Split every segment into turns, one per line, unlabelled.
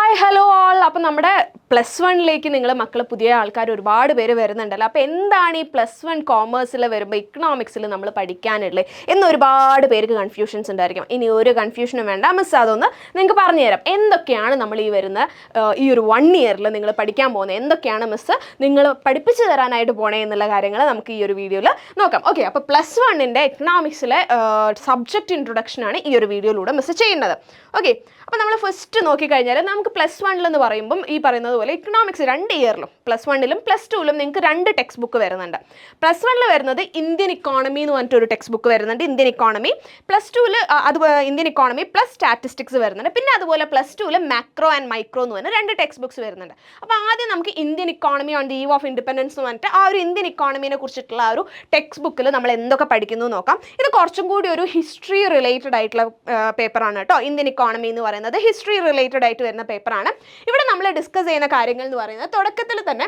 Hi hello ആൾ. അപ്പം നമ്മുടെ +1 നിങ്ങൾ മക്കൾ പുതിയ ആൾക്കാർ ഒരുപാട് പേര് വരുന്നുണ്ടല്ലോ. അപ്പോൾ എന്താണ് ഈ +1 കോമേഴ്സിൽ വരുമ്പോൾ ഇക്കണോമിക്സിൽ നമ്മൾ പഠിക്കാനുള്ളത് എന്ന് ഒരുപാട് പേർക്ക് കൺഫ്യൂഷൻസ് ഉണ്ടായിരിക്കും. ഇനി ഒരു കൺഫ്യൂഷനും വേണ്ട, മിസ് അതൊന്ന് നിങ്ങൾക്ക് പറഞ്ഞുതരാം. എന്തൊക്കെയാണ് നമ്മൾ ഈ വരുന്ന ഈ ഒരു 1 ഇയറിൽ നിങ്ങൾ പഠിക്കാൻ പോകുന്നത്, എന്തൊക്കെയാണ് മിസ് നിങ്ങൾ പഠിപ്പിച്ചു തരാനായിട്ട് പോണേ എന്നുള്ള കാര്യങ്ങൾ നമുക്ക് ഈ ഒരു വീഡിയോയിൽ നോക്കാം. ഓക്കെ, അപ്പോൾ +1 എക്കണോമിക്സിലെ സബ്ജക്റ്റ് ഇൻട്രൊഡക്ഷനാണ് ഈ ഒരു വീഡിയോയിലൂടെ മിസ് ചെയ്യുന്നത്. ഓക്കെ, അപ്പോൾ നമ്മൾ ഫസ്റ്റ് നോക്കിക്കഴിഞ്ഞാൽ നമുക്ക് +1 എന്ന് പറയുമ്പം ഈ പറയുന്നത് പോലെ ഇക്കണോമിക്സ് 2 ഇയറിലും +1ലും +2ലും നിങ്ങൾക്ക് 2 ടെക്സ്റ്റ് ബുക്ക് വരുന്നുണ്ട്. +1 വരുന്നത് ഇന്ത്യൻ ഇക്കോണമി എന്ന് പറഞ്ഞിട്ടൊരു ടെക്സ്റ്റ് ബുക്ക് വരുന്നുണ്ട്, ഇന്ത്യൻ ഇക്കോണമി. +2 അത് ഇന്ത്യൻ ഇക്കോണമി പ്ലസ് സ്റ്റാറ്റിസ്റ്റിക്സ് വരുന്നുണ്ട്. പിന്നെ അതുപോലെ +2 മാക്രോ ആൻഡ് മൈക്രോ എന്ന് പറഞ്ഞ 2 ടെക്സ്റ്റ് ബുക്സ് വരുന്നുണ്ട്. അപ്പോൾ ആദ്യം നമുക്ക് Indian economy on the eve of independence എന്ന് പറഞ്ഞിട്ട് ആ ഒരു ഇന്ത്യൻ ഇക്കോണമിനെ കുറിച്ചിട്ടുള്ള ആ ഒരു ടെക്സ്റ്റ് ബുക്കിൽ നമ്മൾ എന്തൊക്കെ പഠിക്കുന്നു നോക്കാം. ഇത് കുറച്ചും കൂടി ഒരു ഹിസ്റ്ററി റിലേറ്റഡ് ആയിട്ടുള്ള പേപ്പറാണ് കേട്ടോ. ഇന്ത്യൻ ഇക്കോണമി എന്ന് പറയുന്നത് ഹിസ്റ്ററി റിലേറ്റഡ് ആയിട്ട് വരുന്ന പേപ്പറാണ്. ഇവിടെ നമ്മൾ ഡിസ്കസ് ചെയ്യുന്ന കാര്യങ്ങൾ എന്ന് പറയുന്നത് തുടക്കത്തിൽ തന്നെ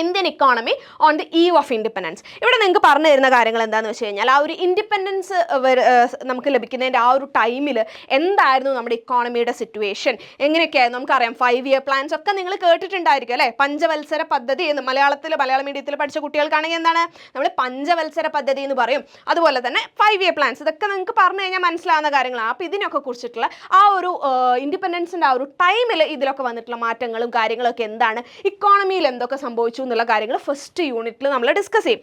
Indian economy on the eve of independence. ഇവിടെ നിങ്ങൾക്ക് പറഞ്ഞു തരുന്ന കാര്യങ്ങൾ എന്താണെന്ന് വെച്ച് കഴിഞ്ഞാൽ ആ ഒരു ഇൻഡിപെൻഡൻസ് നമുക്ക് ലഭിക്കുന്നതിൻ്റെ ആ ഒരു ടൈമിൽ എന്തായിരുന്നു നമ്മുടെ ഇക്കോണമിയുടെ സിറ്റുവേഷൻ, എങ്ങനെയൊക്കെയായിരുന്നു നമുക്കറിയാം. 5 ഇയർ പ്ലാൻസ് ഒക്കെ നിങ്ങൾ കേട്ടിട്ടുണ്ടായിരിക്കും അല്ലേ. പഞ്ചവത്സര പദ്ധതി എന്ന് മലയാള മീഡിയത്തിൽ പഠിച്ച കുട്ടികൾക്കാണെങ്കിൽ എന്താണ് നമ്മൾ പഞ്ചവത്സര പദ്ധതി എന്ന് പറയും. അതുപോലെ തന്നെ 5 ഇയർ പ്ലാൻസ്, ഇതൊക്കെ നിങ്ങൾക്ക് പറഞ്ഞു കഴിഞ്ഞാൽ മനസ്സിലാവുന്ന കാര്യങ്ങളാണ്. അപ്പോൾ ഇതിനൊക്കെ കുറിച്ചിട്ടുള്ള ആ ഒരു ഇൻഡിപെൻഡൻസിൻ്റെ ആ ഒരു ടൈമിൽ ഇതിലൊക്കെ വന്നിട്ടുള്ള മാറ്റങ്ങളും കാര്യങ്ങളൊക്കെ എന്താണ്, ഇക്കോണമിയിൽ എന്തൊക്കെ സംഭവിച്ചു എന്നുള്ള കാര്യങ്ങൾ ഫസ്റ്റ് യൂണിറ്റിൽ നമ്മൾ ഡിസ്കസ് ചെയ്യും.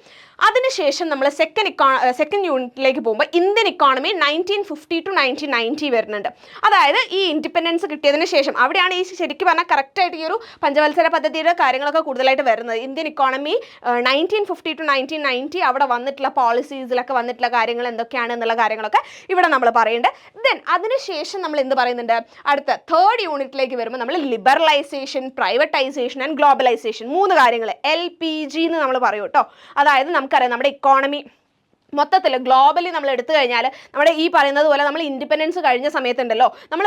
അതിനുശേഷം നമ്മൾ സെക്കൻഡ് യൂണിറ്റിലേക്ക് പോകുമ്പോൾ ഇന്ത്യൻ ഇക്കോണമി 1950 to 1990 വരുന്നുണ്ട്. അതായത് ഈ ഇൻഡിപെൻഡൻസ് കിട്ടിയതിന് ശേഷം അവിടെയാണ് ഈ ശരിക്കും പറഞ്ഞാൽ കറക്റ്റായിട്ട് ഈ ഒരു പഞ്ചവത്സര പദ്ധതിയുടെ കാര്യങ്ങളൊക്കെ കൂടുതലായിട്ട് വരുന്നത്. ഇന്ത്യൻ ഇക്കോണമി 1950 to 1990 അവിടെ വന്നിട്ടുള്ള പോളിസീസിലൊക്കെ വന്നിട്ടുള്ള കാര്യങ്ങൾ എന്തൊക്കെയാണ് എന്നുള്ള കാര്യങ്ങളൊക്കെ ഇവിടെ നമ്മൾ പറയുന്നുണ്ട്. ദെൻ അതിനുശേഷം നമ്മൾ എന്ത് പറയുന്നുണ്ട്, അടുത്ത തേർഡ് യൂണിറ്റിലേക്ക് വരുമ്പോൾ നമ്മൾ ലിബറലൈസേഷൻ, പ്രൈവറ്റൈസേഷൻ ആൻഡ് ഗ്ലോബലൈസേഷൻ, 3 കാര്യങ്ങൾ LPG എന്ന് നമ്മൾ പറയും കേട്ടോ. അതായത് നമുക്കറിയാം നമ്മുടെ ഇക്കോണമി മൊത്തത്തിൽ ഗ്ലോബലി നമ്മൾ എടുത്തു കഴിഞ്ഞാൽ നമ്മുടെ ഈ പറയുന്നത് പോലെ നമ്മൾ ഇൻഡിപെൻഡൻസ് കഴിഞ്ഞ സമയത്തുണ്ടല്ലോ നമ്മൾ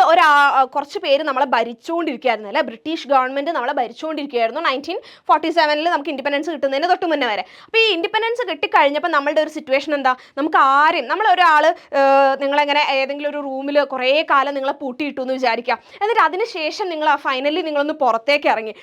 കുറച്ച് പേര് നമ്മളെ ഭരിച്ചുകൊണ്ടിരിക്കുകയായിരുന്നു അല്ലേ. ബ്രിട്ടീഷ് ഗവൺമെൻറ് നമ്മളെ ഭരിച്ചുകൊണ്ടിരിക്കുകയായിരുന്നു 1947 നമുക്ക് ഇൻഡിപെൻഡൻസ് കിട്ടുന്നതിന് തൊട്ട് മുന്നേ വരെ. അപ്പോൾ ഈ ഇൻഡിപെൻഡൻസ് കിട്ടിക്കഴിഞ്ഞപ്പോൾ നമ്മളുടെ ഒരു സിറ്റുവേഷൻ എന്താ, നമുക്ക് ആരും നമ്മളൊരാൾ നിങ്ങളെങ്ങനെ ഏതെങ്കിലും ഒരു റൂമിൽ കുറേ കാലം നിങ്ങളെ പൂട്ടിയിട്ടു എന്ന് വിചാരിക്കുക. എന്നിട്ട് അതിന് ശേഷം നിങ്ങൾ ഫൈനലി നിങ്ങളൊന്ന് പുറത്തേക്ക് ഇറങ്ങി.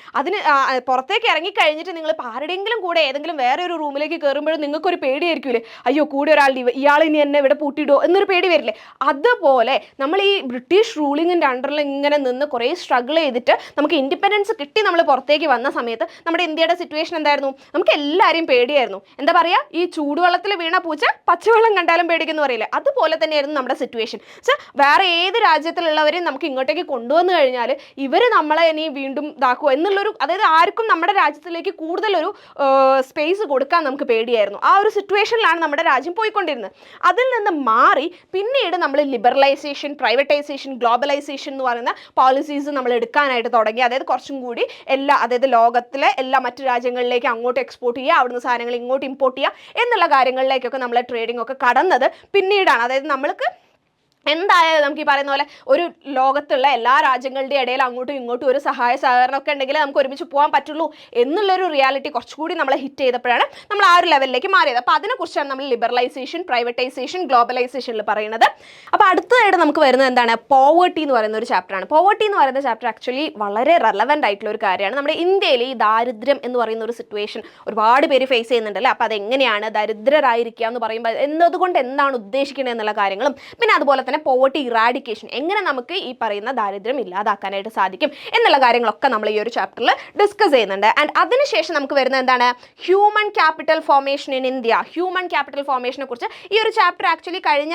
പുറത്തേക്ക് ഇറങ്ങി കഴിഞ്ഞിട്ട് നിങ്ങൾ ആരുടെയെങ്കിലും കൂടെ ഏതെങ്കിലും വേറെ ഒരു റൂമിലേക്ക് കയറുമ്പോഴും നിങ്ങൾക്കൊരു പേടിയായിരിക്കില്ലേ, അയ്യോ കൂടെ ഒരാൾ ഇയാൾ ഇനി എന്നെ ഇവിടെ പൂട്ടിയിടോ എന്നൊരു പേടി വരില്ലേ. അതുപോലെ നമ്മൾ ഈ ബ്രിട്ടീഷ് റൂളിങ്ങിൻ്റെ അണ്ടറിൽ ഇങ്ങനെ നിന്ന് കുറേ സ്ട്രഗിൾ ചെയ്തിട്ട് നമുക്ക് ഇൻഡിപെൻഡൻസ് കിട്ടി നമ്മൾ പുറത്തേക്ക് വന്ന സമയത്ത് നമ്മുടെ ഇന്ത്യയുടെ സിറ്റുവേഷൻ എന്തായിരുന്നു, നമുക്ക് എല്ലാവരെയും പേടിയായിരുന്നു. എന്താ പറയുക, ഈ ചൂടുവെള്ളത്തിൽ വീണ പൂച്ച പച്ചവെള്ളം കണ്ടാലും പേടിക്കുന്നു പറയില്ലേ, അതുപോലെ തന്നെയായിരുന്നു നമ്മുടെ സിറ്റുവേഷൻ. പക്ഷേ വേറെ ഏത് രാജ്യത്തിലുള്ളവരെയും നമുക്ക് ഇങ്ങോട്ടേക്ക് കൊണ്ടുവന്നു കഴിഞ്ഞാൽ ഇവർ നമ്മളെ ഇനി വീണ്ടും ഇതാക്കുക എന്നുള്ളൊരു, അതായത് ആർക്കും നമ്മുടെ രാജ്യത്തിലേക്ക് കൂടുതലൊരു സ്പേസ് കൊടുക്കാൻ നമുക്ക് പേടിയായിരുന്നു. ആ ഒരു സിറ്റുവേഷനിലാണ് നമ്മുടെ രാജ്യം പോയിക്കൊണ്ടിരുന്നത്. അതിൽ നിന്ന് മാറി പിന്നീട് നമ്മൾ ലിബറലൈസേഷൻ, പ്രൈവറ്റൈസേഷൻ, ഗ്ലോബലൈസേഷൻ എന്ന് പറയുന്ന പോളിസീസ് നമ്മൾ എടുക്കാനായിട്ട് തുടങ്ങി. അതായത് കുറച്ചും കൂടി അതായത് ലോകത്തിലെ എല്ലാ മറ്റു രാജ്യങ്ങളിലേക്ക് അങ്ങോട്ട് എക്സ്പോർട്ട് ചെയ്യുക, അവിടുന്ന് സാധനങ്ങൾ ഇങ്ങോട്ട് ഇമ്പോർട്ട് ചെയ്യുക എന്നുള്ള കാര്യങ്ങളിലേക്കൊക്കെ നമ്മളെ ട്രേഡിംഗ് ഒക്കെ കടന്നത് പിന്നീടാണ്. അതായത് നമ്മൾക്ക് എന്തായാലും നമുക്ക് ഈ പറയുന്ന പോലെ ഒരു ലോകത്തുള്ള എല്ലാ രാജ്യങ്ങളുടെ ഇടയിൽ അങ്ങോട്ടും ഇങ്ങോട്ടും ഒരു സഹായ സഹകരണമൊക്കെ ഉണ്ടെങ്കിൽ നമുക്ക് ഒരുമിച്ച് പോകാൻ പറ്റുള്ളൂ എന്നുള്ളൊരു റിയാലിറ്റി കുറച്ചുകൂടി നമ്മളെ ഹിറ്റ് ചെയ്തപ്പോഴാണ് നമ്മൾ ആ ഒരു ലെവലിലേക്ക് മാറിയത്. അപ്പോൾ അതിനെക്കുറിച്ചാണ് നമ്മൾ ലിബറലൈസേഷൻ, പ്രൈവറ്റൈസേഷൻ, ഗ്ലോബലൈസേഷനിൽ പറയുന്നത്. അപ്പോൾ അടുത്തതായിട്ട് നമുക്ക് വരുന്നത് എന്താണ്, പോവേർട്ടി എന്ന് പറയുന്ന ഒരു ചാപ്റ്ററാണ്. പോവേർട്ടി എന്ന് പറയുന്ന ചാപ്റ്റർ ആക്ച്വലി വളരെ റെലവൻ്റ് ആയിട്ടുള്ള ഒരു കാര്യമാണ്. നമ്മുടെ ഇന്ത്യയിൽ ഈ ദാരിദ്ര്യം എന്ന് പറയുന്ന ഒരു സിറ്റുവേഷൻ ഒരുപാട് പേര് ഫേസ് ചെയ്യുന്നുണ്ടല്ലേ. അപ്പോൾ അതെങ്ങനെയാണ് ദരിദ്രരായിരിക്കുക എന്ന് പറയുമ്പോൾ എന്നതുകൊണ്ട് എന്താണ് ഉദ്ദേശിക്കുന്നത് എന്നുള്ള കാര്യങ്ങളും, പിന്നെ അതുപോലെ പോവർട്ടി ഇറാഡിക്കേഷൻ, എങ്ങനെ നമുക്ക് ഈ പറയുന്ന ദാരിദ്ര്യം ഇല്ലാതാക്കാനായിട്ട് സാധിക്കും എന്നുള്ള കാര്യങ്ങളൊക്കെ നമ്മൾ ഈ ഒരു ചാപ്റ്ററിൽ ഡിസ്കസ് ചെയ്യുന്നുണ്ട്. ആൻഡ് അതിനുശേഷം നമുക്ക് വരുന്നത് എന്താണ്, human capital formation in India. Human capital ഫോർമേഷനെ കുറിച്ച് ഈ ഒരു ചാപ്റ്റർ ആക്ച്വലി കഴിഞ്ഞ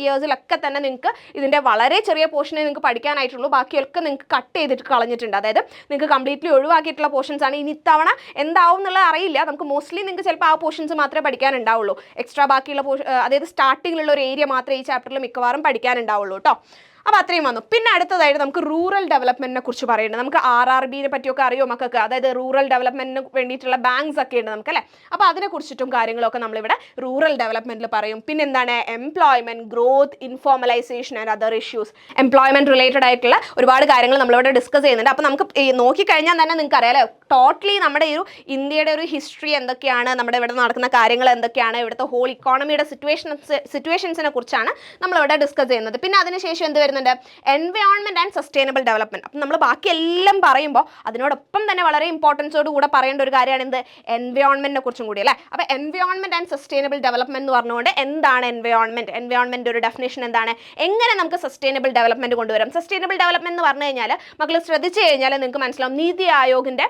ഇയേഴ്സിലൊക്കെ തന്നെ നിങ്ങൾക്ക് ഇതിൻ്റെ വളരെ ചെറിയ പോർഷനെ നിങ്ങൾക്ക് പഠിക്കാനായിട്ടുള്ളൂ, ബാക്കിയൊക്കെ നിങ്ങൾക്ക് കട്ട് ചെയ്തിട്ട് കളഞ്ഞിട്ടുണ്ട്. അതായത് നിങ്ങൾക്ക് കംപ്ലീറ്റ്ലി ഒഴിവാക്കിയിട്ടുള്ള പോർഷൻസ് ആണ്. ഇനി ഇത്തവണ എന്താവും എന്നുള്ളത് അറിയില്ല. നമുക്ക് മോസ്റ്റ്ലി നിങ്ങൾക്ക് ചിലപ്പോൾ ആ പോർഷൻസ് മാത്രമേ പഠിക്കാനുണ്ടാവുള്ളൂ. എക്സ്ട്രാ ബാക്കിയുള്ള അതായത് സ്റ്റാർട്ടിങ്ങിലുള്ള ഒരു ഏരിയ മാത്രമേ ഈ ചാപ്റ്ററിൽ മിക്കവാറും പഠിക്കാനുണ്ടാവുള്ളൂ കേട്ടോ. അപ്പോൾ അത്രയും വന്നു. പിന്നെ അടുത്തതായിട്ട് നമുക്ക് റൂറൽ ഡെവലപ്മെൻറ്റിനെ കുറിച്ച് പറയുന്നുണ്ട്. നമുക്ക് RRBനെ പറ്റിയൊക്കെ അറിയോ മക്കൾക്ക്, അതായത് റൂറൽ ഡെവലപ്മെൻറ്റിന് വേണ്ടിയിട്ടുള്ള ബാങ്ക്സ് ഒക്കെ ഉണ്ട് നമുക്ക് അല്ലേ. അപ്പോൾ അതിനെക്കുറിച്ചിട്ടും കാര്യങ്ങളൊക്കെ നമ്മളിവിടെ റൂറൽ ഡെവലപ്മെൻറ്റിൽ പറയും. പിന്നെ എന്താണ്, employment, growth, informalisation and other issues. Employment related ആയിട്ടുള്ള ഒരുപാട് കാര്യങ്ങൾ നമ്മളിവിടെ ഡിസ്കസ് ചെയ്യുന്നുണ്ട്. അപ്പോൾ നമുക്ക് നോക്കിക്കഴിഞ്ഞാൽ തന്നെ നിങ്ങൾക്ക് അറിയാലോ ടോട്ടലി നമ്മുടെ ഈ ഒരു ഇന്ത്യയുടെ ഒരു ഹിസ്റ്ററി എന്തൊക്കെയാണ്, നമ്മുടെ ഇവിടെ നടക്കുന്ന കാര്യങ്ങൾ എന്തൊക്കെയാണ്, ഇവിടുത്തെ ഹോൾ ഇക്കോണമിയുടെ സിറ്റുവേഷൻസിനെ കുറിച്ചാണ് നമ്മളിവിടെ ഡിസ്കസ് ചെയ്യുന്നത്. പിന്നെ അതിനുശേഷം എന്ത് വരുന്നത്, വരുന്നുണ്ട് എൻവയോൺമെന്റ് ആൻഡ് സസ്റ്റൈനബിൾ ഡെവലപ്മെന്റ്. അപ്പം നമ്മൾ ബാക്കി എല്ലാം പറയുമ്പോൾ അതിനോടൊപ്പം തന്നെ വളരെ ഇമ്പോർട്ടൻസോട് കൂടെ പറയേണ്ട ഒരു കാര്യമാണ് എന്ത്, എൻവയോൺമെന്റിനെ കുറിച്ചും കൂടി അല്ലേ. അപ്പോൾ എൻവയോൺമെന്റ് ആൻഡ് സസ്റ്റൈനബിൾ ഡെവലപ്മെന്റ് എന്ന് പറഞ്ഞുകൊണ്ട് എന്താണ് എൻവയോൺമെന്റ് ഒരു ഡെഫിനേഷൻ എന്താണ്, എങ്ങനെ നമുക്ക് സസ്റ്റൈനബിൾ ഡെവലപ്മെന്റ് കൊണ്ടുവരാം. സസ്റ്റൈനബിൾ ഡെവലപ്മെന്റ് എന്ന് പറഞ്ഞു കഴിഞ്ഞാൽ മക്കൾ ശ്രദ്ധിച്ചു കഴിഞ്ഞാൽ നിങ്ങൾക്ക് മനസ്സിലാവും, നീതി ആയോഗിന്റെ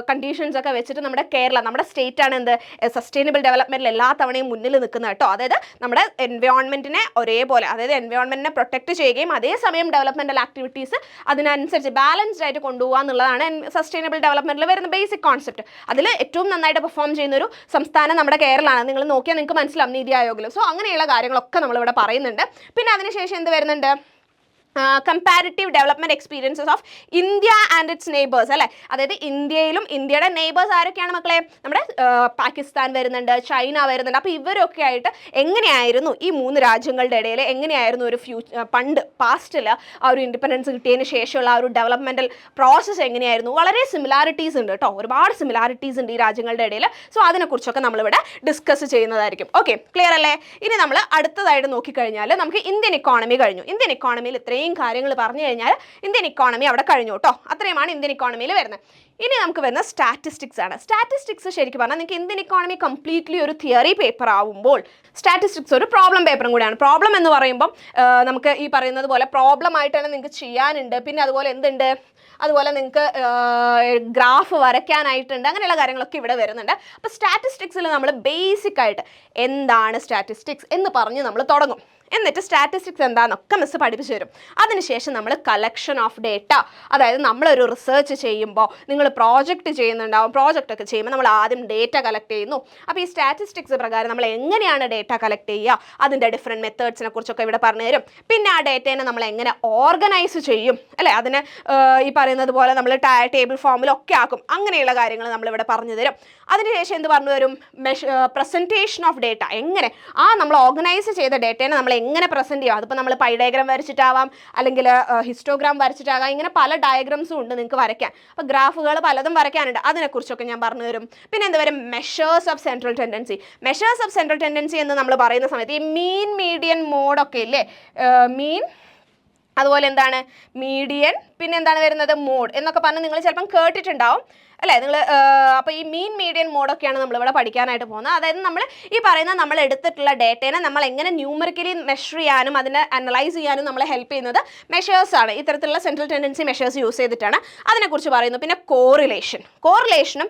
കണ്ടീഷൻസ് ഒക്കെ വെച്ചിട്ട് നമ്മുടെ കേരളം, നമ്മുടെ സ്റ്റേറ്റ് ആണ് എന്ത് സസ്റ്റൈനബിൾ ഡെവലപ്മെന്റിൽ എല്ലാ തവണയും മുന്നിൽ നിൽക്കുന്നത് കേട്ടോ. അതായത് നമ്മുടെ എൻവയോൺമെന്റിനെ ഒരേപോലെ, അതായത് എൻവയോൺമെന്റിനെ പ്രൊട്ടക്ട് ചെയ്യുകയും അതേസമയം ഡെവലപ്മെന്റൽ ആക്ടിവിറ്റീസ് അതിനനുസരിച്ച് ബാലൻസ്ഡ് ആയിട്ട് കൊണ്ടുപോകുക എന്നുള്ളതാണ് സസ്റ്റൈനബിൾ ഡെവലപ്മെന്റിൽ വരുന്ന ബേസിക് കോൺസെപ്റ്റ്. അതിൽ ഏറ്റവും നന്നായിട്ട് പെർഫോം ചെയ്യുന്ന ഒരു സംസ്ഥാനം നമ്മുടെ കേരളമാണ്. നിങ്ങൾ നോക്കിയാൽ നിങ്ങൾക്ക് മനസ്സിലാവും നീതി ആയോഗിൽ. സോ അങ്ങനെയുള്ള കാര്യങ്ങളൊക്കെ നമ്മളിവിടെ പറയുന്നുണ്ട്. പിന്നെ അതിനുശേഷം എന്ത് വരുന്നുണ്ട്, comparative development experiences of India and it's neighbours അല്ലേ. അതായത് ഇന്ത്യയിലും ഇന്ത്യയുടെ നെയ്ബേഴ്സ് ആരൊക്കെയാണ് മക്കളെ, നമ്മുടെ പാകിസ്ഥാൻ വരുന്നുണ്ട്, ചൈന വരുന്നുണ്ട്. അപ്പോൾ ഇവരൊക്കെ ആയിട്ട് എങ്ങനെയായിരുന്നു ഈ 3 രാജ്യങ്ങളുടെ ഇടയിൽ എങ്ങനെയായിരുന്നു ഒരു പണ്ട് പാസ്റ്റിൽ ആ ഒരു ഇൻഡിപെൻഡൻസ് കിട്ടിയതിന് ശേഷമുള്ള ആ ഒരു ഡെവലപ്മെന്റൽ പ്രോസസ്സ് എങ്ങനെയായിരുന്നു. വളരെ സിമിലാരിറ്റീസ് ഉണ്ട് കേട്ടോ, ഒരുപാട് സിമിലാരിറ്റീസ് ഉണ്ട് ഈ രാജ്യങ്ങളുടെ ഇടയിൽ. സോ അതിനെക്കുറിച്ചൊക്കെ നമ്മളിവിടെ ഡിസ്കസ് ചെയ്യുന്നതായിരിക്കും. ഓക്കെ, ക്ലിയർ അല്ലേ. ഇനി നമ്മൾ അടുത്തതായിട്ട് നോക്കിക്കഴിഞ്ഞാൽ നമുക്ക് ഇന്ത്യൻ ഇക്കോണമി കഴിഞ്ഞു. ഇന്ത്യൻ ഇക്കോണമിയിൽ ഇത്രയും കാര്യങ്ങൾ പറഞ്ഞു കഴിഞ്ഞാൽ ഇന്ത്യൻ ഇക്കോണമി അവിടെ കഴിഞ്ഞു കേട്ടോ. അത്രയുമാണ് ഇന്ത്യൻ ഇക്കോണമിയിൽ വരുന്നത്. ഇനി നമുക്ക് വരുന്ന സ്റ്റാറ്റിസ്റ്റിക്സ് ആണ്. സ്റ്റാറ്റിസ്റ്റിക്സ് ശരിക്കും പറഞ്ഞാൽ നിങ്ങൾക്ക് ഇന്ത്യൻ ഇക്കോണമി കംപ്ലീറ്റ്ലി ഒരു തിയറി പേപ്പർ ആവുമ്പോൾ സ്റ്റാറ്റിസ്റ്റിക്സ് ഒരു പ്രോബ്ലം പേപ്പറും കൂടിയാണ്. പ്രോബ്ലം എന്ന് പറയുമ്പം നമുക്ക് ഈ പറയുന്നത് പോലെ പ്രോബ്ലം ആയിട്ട് തന്നെ നിങ്ങൾക്ക് ചെയ്യാനുണ്ട്. പിന്നെ അതുപോലെ എന്തുണ്ട്, അതുപോലെ നിങ്ങൾക്ക് ഗ്രാഫ് വരയ്ക്കാനായിട്ടുണ്ട്. അങ്ങനെയുള്ള കാര്യങ്ങളൊക്കെ ഇവിടെ വരുന്നുണ്ട്. അപ്പോൾ സ്റ്റാറ്റിസ്റ്റിക്സിൽ നമ്മൾ ബേസിക് ആയിട്ട് എന്താണ് സ്റ്റാറ്റിസ്റ്റിക്സ് എന്ന് പറഞ്ഞ് നമ്മൾ തുടങ്ങും. എന്നിട്ട് സ്റ്റാറ്റിസ്റ്റിക്സ് എന്താണെന്നൊക്കെ മിസ് പഠിപ്പിച്ചു തരും. അതിനുശേഷം നമ്മൾ കളക്ഷൻ ഓഫ് ഡേറ്റ, അതായത് നമ്മളൊരു റിസർച്ച് ചെയ്യുമ്പോൾ, നിങ്ങൾ പ്രോജക്റ്റ് ചെയ്യുന്നുണ്ടാവും, പ്രോജക്റ്റ് ഒക്കെ ചെയ്യുമ്പോൾ നമ്മൾ ആദ്യം ഡേറ്റ കളക്ട് ചെയ്യുന്നു. അപ്പോൾ ഈ സ്റ്റാറ്റിസ്റ്റിക്സ് പ്രകാരം നമ്മൾ എങ്ങനെയാണ് ഡേറ്റ കളക്ട് ചെയ്യുക, അതിൻ്റെ ഡിഫറെൻറ്റ് മെത്തേഡ്സിനെ കുറിച്ചൊക്കെ ഇവിടെ പറഞ്ഞു തരും. പിന്നെ ആ ഡേറ്റേനെ നമ്മൾ എങ്ങനെ ഓർഗനൈസ് ചെയ്യും അല്ലേ, അതിനെ ഈ പറയുന്നത് പോലെ നമ്മൾ ടേബിൾ ഫോമിലൊക്കെ ആക്കും. അങ്ങനെയുള്ള കാര്യങ്ങൾ നമ്മളിവിടെ പറഞ്ഞു തരും. അതിനുശേഷം എന്ത് പറഞ്ഞു തരും, പ്രസൻറ്റേഷൻ ഓഫ് ഡേറ്റ, എങ്ങനെ ആ നമ്മൾ ഓർഗനൈസ് ചെയ്ത ഡേറ്റേനെ നമ്മൾ എങ്ങനെ പ്രസൻറ്റ് ചെയ്യുക. അതിപ്പോൾ നമ്മൾ പൈ ഡയഗ്രാം വരച്ചിട്ടാവാം, അല്ലെങ്കിൽ ഹിസ്റ്റോഗ്രാം വരച്ചിട്ടാകാം. ഇങ്ങനെ പല ഡയഗ്രാംസും ഉണ്ട് നിങ്ങൾക്ക് വരയ്ക്കാൻ. അപ്പോൾ ഗ്രാഫുകൾ പലതും വരയ്ക്കാനുണ്ട്. അതിനെക്കുറിച്ചൊക്കെ ഞാൻ പറഞ്ഞു തരും. പിന്നെ എന്ത് വരും, measures of central tendency. Measures of central tendency എന്ന് നമ്മൾ പറയുന്ന സമയത്ത് ഈ മീൻ, മീഡിയൻ, മോഡൊക്കെ ഇല്ലേ, മീൻ, അതുപോലെ എന്താണ് മീഡിയൻ, പിന്നെ എന്താണ് വരുന്നത് മോഡ് എന്നൊക്കെ പറഞ്ഞ് നിങ്ങൾ ചിലപ്പം കേട്ടിട്ടുണ്ടാവും അല്ലേ നിങ്ങൾ. അപ്പോൾ ഈ മീൻ, മീഡിയൻ, മോഡൊക്കെയാണ് നമ്മളിവിടെ പഠിക്കാനായിട്ട് പോകുന്നത്. അതായത് നമ്മൾ ഈ പറയുന്ന നമ്മൾ എടുത്തിട്ടുള്ള ഡേറ്റേനെ നമ്മൾ എങ്ങനെ ന്യൂമറിക്കലി മെഷർ ചെയ്യാനും അതിനെ അനലൈസ് ചെയ്യാനും നമ്മളെ ഹെൽപ്പ് ചെയ്യുന്നത് മെഷേഴ്സാണ്. ഇത്തരത്തിലുള്ള സെൻട്രൽ ടെൻഡൻസി മെഷേഴ്സ് യൂസ് ചെയ്തിട്ടാണ് അതിനെക്കുറിച്ച് പറയുന്നു. പിന്നെ കോറിലേഷനും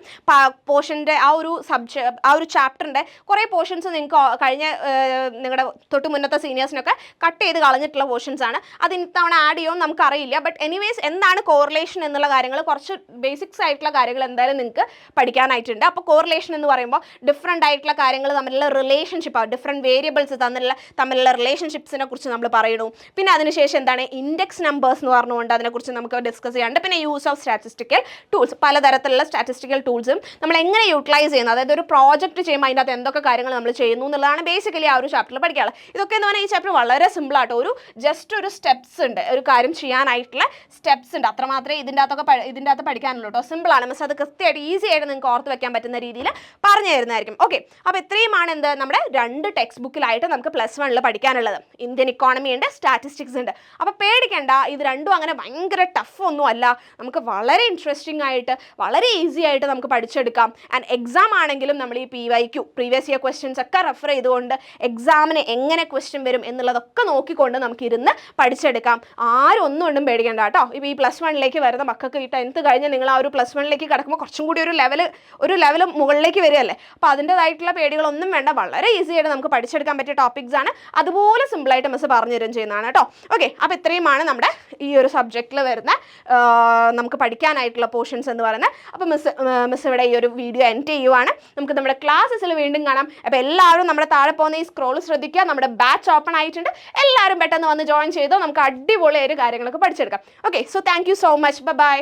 പോർഷൻ്റെ ആ ഒരു ചാപ്റ്ററിൻ്റെ കുറേ പോർഷൻസ് നിങ്ങൾക്ക് കഴിഞ്ഞ നിങ്ങളുടെ തൊട്ട് മുന്നത്തെ സീനിയേഴ്സിനൊക്കെ കട്ട് ചെയ്ത് കളഞ്ഞിട്ടുള്ള പോർഷൻസാണ്. അത് ഇത്തവണ ആഡ് ചെയ്യുമെന്ന് നമുക്കറിയില്ല. ബട്ട് എനിവേസ് എന്താണ് കോറിലേഷൻ എന്നുള്ള കാര്യങ്ങൾ, കുറച്ച് ബേസിക്സ് ആയിട്ടുള്ള കാര്യങ്ങൾ എന്തായാലും നിങ്ങൾക്ക് പഠിക്കാനായിട്ടുണ്ട്. അപ്പോൾ കോറിലേഷൻ എന്ന് പറയുമ്പോൾ ഡിഫറെൻ്റ് ആയിട്ടുള്ള കാര്യങ്ങൾ തമ്മിലുള്ള റിലേഷൻഷിപ്പ്, ഡിഫറെൻറ്റ് വേരിയബിൾസ് തമ്മിലുള്ള റിലേഷൻഷിപ്സിനെ കുറിച്ച് നമ്മൾ പറയണു. പിന്നെ അതിനുശേഷം എന്താണ് ഇൻഡെക്സ് നമ്പേഴ്സ് എന്ന് പറഞ്ഞുകൊണ്ട് അതിനെക്കുറിച്ച് നമുക്ക് ഡിസ്കസ് ചെയ്യാനുണ്ട്. പിന്നെ യൂസ് ഓഫ് സ്റ്റാറ്റിസ്റ്റിക്കൽ ടൂൾസ്, പലതരത്തിലുള്ള സ്റ്റാറ്റിസ്റ്റിക്കൽ ടൂൾസും നമ്മൾ എങ്ങനെ യൂട്ടിലൈസ് ചെയ്യുന്നത്, അതായത് ഒരു പ്രോജക്റ്റ് ചെയ്യുമ്പോൾ അതിൻ്റെ അകത്ത് എന്തൊക്കെ കാര്യങ്ങൾ നമ്മൾ ചെയ്യുന്നു എന്നുള്ളതാണ് ബേസിക്കലി ആ ഒരു ചാപ്റ്ററിൽ പഠിക്കാനുള്ളത്. ഇതൊക്കെ എന്ന് പറഞ്ഞാൽ ഈ ചാപ്റ്റർ വളരെ സിമ്പിൾ ആട്ടോ. ഒരു സ്റ്റെപ്സ് ഉണ്ട്, ഒരു കാര്യം ചെയ്യാനായിട്ടുള്ള സ്റ്റെപ്സ് ഉണ്ട്. അത്രമാത്രമേ ഇതിൻ്റെ അകത്ത് പഠിക്കാനുള്ളൂ കേട്ടോ. സിമ്പിളാണ് മിസ്, അത് കൃത്യമായിട്ട് ഈസി ആയിട്ട് നിങ്ങൾക്ക് ഓർത്ത് വെക്കാൻ പറ്റുന്ന രീതിയിൽ പറഞ്ഞു തരുന്നതായിരിക്കും. ഓക്കെ, അപ്പോൾ ഇത്രയുമാണ് എന്ത് നമ്മുടെ 2 ടെക്സ്റ്റ് ബുക്കിലായിട്ട് നമുക്ക് +1 പഠിക്കാനുള്ളത്. ഇന്ത്യൻ ഇക്കോണമി ഉണ്ട്, സ്റ്റാറ്റിസ്റ്റിക്സ് ഉണ്ട്. അപ്പോൾ പേടിക്കേണ്ട, ഇത് രണ്ടും അങ്ങനെ ഭയങ്കര ടഫ് ഒന്നും അല്ല. നമുക്ക് വളരെ ഇൻട്രസ്റ്റിംഗ് ആയിട്ട് വളരെ ഈസി ആയിട്ട് നമുക്ക് പഠിച്ചെടുക്കാം. ആൻഡ് എക്സാം ആണെങ്കിലും നമ്മൾ ഈ PYQ പ്രീവിയസ് ഇയർ ക്വസ്റ്റ്യൻസ് ഒക്കെ റെഫർ ചെയ്തുകൊണ്ട് എക്സാമിന് എങ്ങനെ ക്വസ്റ്റ്യൻ വരും എന്നുള്ളതൊക്കെ നോക്കിക്കൊണ്ട് നമുക്ക് ഇരുന്ന് പഠിച്ചെടുക്കാം. ആരും ഒന്നും കൊണ്ടും പേടിക്കേണ്ട കേട്ടോ. ഇപ്പോൾ ഈ +1 വരുന്ന മക്കൾക്ക് ഈ 10th കഴിഞ്ഞ് നിങ്ങൾ ആ ഒരു +1 കിടക്കുമ്പോൾ കുറച്ചും കൂടി ഒരു ലെവൽ മുകളിലേക്ക് വരികയല്ലേ. അപ്പോൾ അതിൻ്റെതായിട്ടുള്ള പേടികളൊന്നും വേണ്ട. വളരെ ഈസി ആയിട്ട് നമുക്ക് പഠിച്ചെടുക്കാൻ പറ്റിയ ടോപ്പിക്സ് ആണ്. അതുപോലെ സിമ്പിളായിട്ട് മിസ് പറഞ്ഞു തരും ചെയ്യുന്നതാണ് കേട്ടോ. ഓക്കെ, അപ്പോൾ ഇത്രയുമാണ് നമ്മുടെ ഈ ഒരു സബ്ജക്റ്റിൽ വരുന്ന നമുക്ക് പഠിക്കാനായിട്ടുള്ള പോർഷൻസ് എന്ന് പറയുന്നത്. അപ്പോൾ മിസ് ഇവിടെ ഈ ഒരു വീഡിയോ എൻഡ് ചെയ്യുവാണ്. നമുക്ക് നമ്മുടെ ക്ലാസ്സസിൽ വീണ്ടും കാണാം. അപ്പോൾ എല്ലാവരും നമ്മുടെ താഴെ പോകുന്ന ഈ സ്ക്രോൾ ശ്രദ്ധിക്കുക. നമ്മുടെ ബാച്ച് ഓപ്പൺ ആയിട്ടുണ്ട്. എല്ലാവരും പെട്ടെന്ന് വന്ന് ജോയിൻ ചെയ്തോ. നമുക്ക് അടിപൊളിയായ കാര്യങ്ങളൊക്കെ പഠിച്ചെടുക്കാം. Okay, so thank you so much. By.